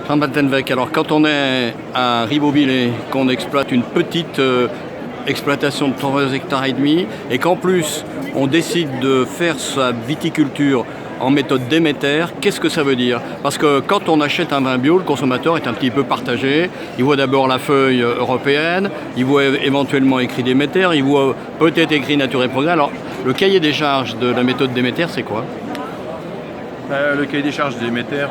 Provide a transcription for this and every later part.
Van Battenweg, alors quand on est à Ribeauvillé, qu'on exploite une petite exploitation de 3 hectares et demi, et qu'en plus on décide de faire sa viticulture en méthode Déméter, qu'est-ce que ça veut dire? Parce que quand on achète un vin bio, le consommateur est un petit peu partagé. Il voit d'abord la feuille européenne, il voit éventuellement écrit Déméter, il voit peut-être écrit Nature et Progrès. Alors le cahier des charges de la méthode Déméter, c'est quoi? Le cahier des charges Déméter,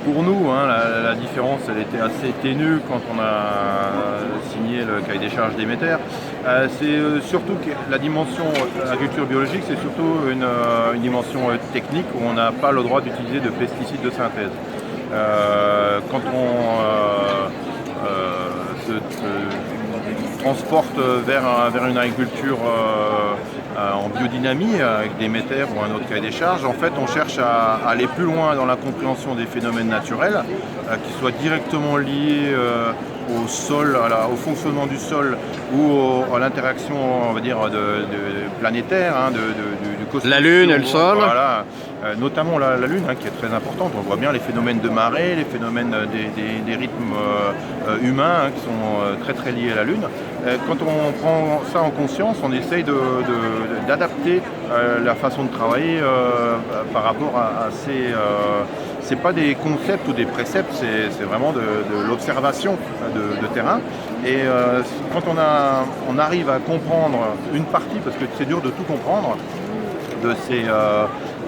pour nous, hein, la différence elle était assez ténue quand on a signé le cahier des charges Déméter. C'est surtout que la dimension agriculture biologique, c'est surtout une dimension technique où on n'a pas le droit d'utiliser de pesticides de synthèse. Quand on se transporte vers une agriculture en biodynamie avec des métères ou un autre cahier des charges, en fait on cherche à aller plus loin dans la compréhension des phénomènes naturels qui soient directement liés au sol, au fonctionnement du sol ou à l'interaction, on va dire, planétaire, hein, du cosmos. La Lune et le sol. Voilà, notamment la Lune, hein, qui est très importante. On voit bien les phénomènes de marée, les phénomènes des rythmes humains, hein, qui sont très très liés à la Lune. Quand on prend ça en conscience, on essaye d'adapter la façon de travailler par rapport à ces... c'est pas des concepts ou des préceptes, c'est vraiment de l'observation de terrain. Et quand on arrive à comprendre une partie, parce que c'est dur de tout comprendre, de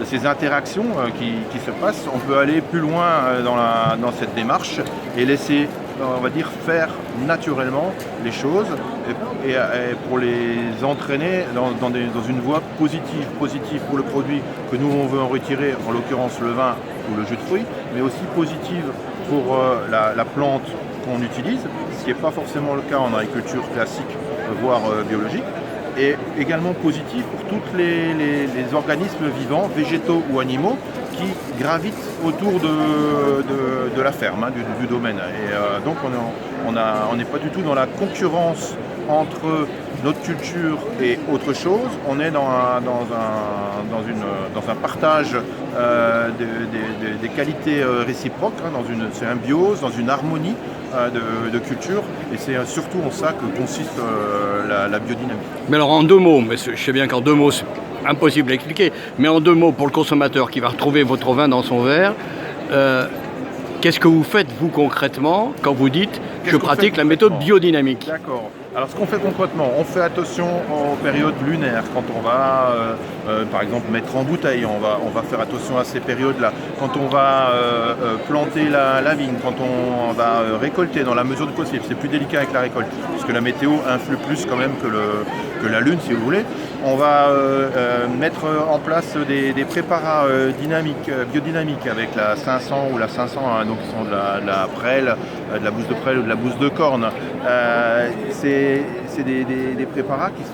ces interactions qui se passent, on peut aller plus loin dans cette démarche et laisser, on va dire, faire naturellement les choses et pour les entraîner dans une voie positive pour le produit que nous on veut en retirer, en l'occurrence le vin ou le jus de fruits, mais aussi positive pour la plante qu'on utilise, ce qui n'est pas forcément le cas en agriculture classique, voire biologique, et également positif pour tous les organismes vivants, végétaux ou animaux, qui gravitent autour de la ferme, hein, du domaine. Et donc on n'est pas du tout dans la concurrence entre notre culture et autre chose. On est dans un partage des qualités réciproques, hein, dans une symbiose, dans une harmonie de culture. Et c'est surtout en ça que consiste la biodynamie. Mais alors en 2 mots, mais je sais bien qu'en 2 mots c'est impossible à expliquer, mais en 2 mots pour le consommateur qui va retrouver votre vin dans son verre, qu'est-ce que vous faites vous concrètement quand vous dites je pratique la méthode biodynamique? D'accord. Alors ce qu'on fait concrètement, on fait attention aux périodes lunaires. Quand on va par exemple mettre en bouteille, on va faire attention à ces périodes-là. Quand on va planter la vigne, quand on va récolter dans la mesure du possible, c'est plus délicat avec la récolte, puisque la météo influe plus quand même que la lune, si vous voulez. On va mettre en place des préparats biodynamiques avec la 500 ou la 500, hein, donc qui sont de la prêle, de la bouse de prêle ou de la bouse de corne. C'est des préparats qui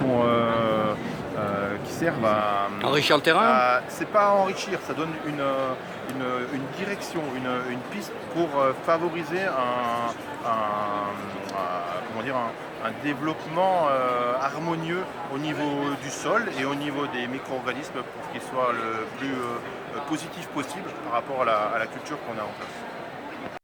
servent à enrichir le terrain. C'est pas à enrichir, ça donne une direction, une piste pour favoriser un développement harmonieux au niveau du sol et au niveau des micro-organismes pour qu'il soit le plus positif possible par rapport à la culture qu'on a en face.